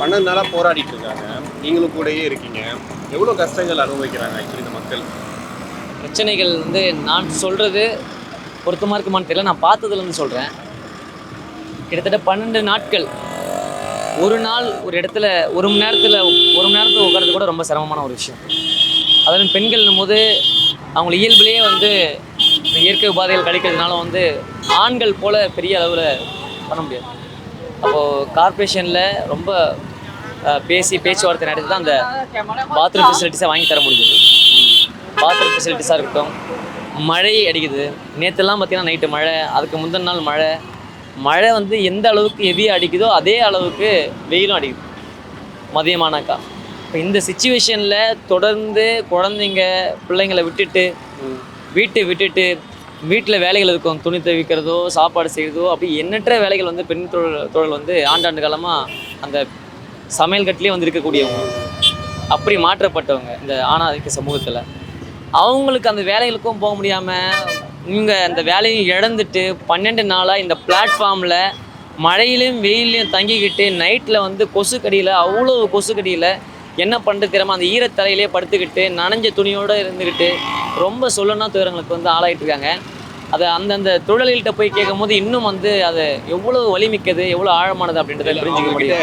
12 நாளா போராடிட்டு இருக்காங்க. நீங்களும் கூடயே இருக்கீங்க. எவ்வளோ கஷ்டங்கள் அனுபவிக்கிறாங்க ஆக்சுவலி இந்த மக்கள்? பிரச்சனைகள் வந்து நான் சொல்கிறது பொருத்தமாக இருக்குமான்னு தெரியல. நான் பார்த்ததுலேருந்து சொல்கிறேன். கிட்டத்தட்ட 12 நாட்கள் ஒரு நாள் ஒரு இடத்துல 1 மணி நேரத்தில் உட்கார்றது கூட ரொம்ப சிரமமான ஒரு விஷயம். அதிலும் பெண்கள்னும் போது அவங்கள இயல்பிலேயே வந்து இயற்கை உபாதைகள் கிடைக்கிறதுனால வந்து ஆண்கள் போல் பெரிய அளவில் பண்ண முடியாது. அப்போது கார்ப்பரேஷனில் ரொம்ப பேச்சுவார்த்தை நடத்தி தான் அந்த பாத்ரூம் ஃபெசிலிட்டிஸை வாங்கி தர முடிஞ்சது. பாத்ரூம் ஃபெசிலிட்டிஸாக இருக்கட்டும், மழை அடிக்குது. நேற்றுலாம் பார்த்திங்கன்னா நைட்டு மழை, அதுக்கு முந்தின நாள் மழை வந்து எந்த அளவுக்கு ஹெவியாக அடிக்குதோ அதே அளவுக்கு வெயிலும் அடிக்குது மதியமானாக்கா. இப்போ இந்த சுச்சுவேஷனில் தொடர்ந்து குழந்தைங்க பிள்ளைங்களை விட்டுட்டு வீட்டில் வேலைகள் இருக்கும், துணி துவைக்கிறதோ சாப்பாடு செய்கிறதோ, அப்படி எண்ணற்ற வேலைகள் வந்து பெண் தொழில் வந்து ஆண்டாண்டு காலமாக அந்த சமையல் கட்டிலே வந்து இருக்கக்கூடியவங்க, அப்படி மாற்றப்பட்டவங்க இந்த ஆணாதிக்க சமூகத்தில். அவங்களுக்கு அந்த வேலைகளுக்கும் போக முடியாமல் இவங்க அந்த வேலையும் இழந்துட்டு 12 நாளாக இந்த பிளாட்ஃபார்மில் மழையிலையும் வெயிலையும் தங்கிக்கிட்டு நைட்டில் வந்து அவ்வளோ கொசுக்கடியில் என்ன பண்ணுறது தெரியாமல் அந்த ஈரத்தலையிலே படுத்துக்கிட்டு நனைஞ்ச துணியோடு இருந்துக்கிட்டு ரொம்ப சொல்லணும்னா துயரங்களுக்கு வந்து ஆளாயிட்டு இருக்காங்க. அதை அந்தந்த தொழில்கள்கிட்ட போய் கேட்கும் போது இன்னும் வந்து அது எவ்வளோ வலிமிக்கது, எவ்வளோ ஆழமானது அப்படின்றத புரிஞ்சுக்க முடியும்.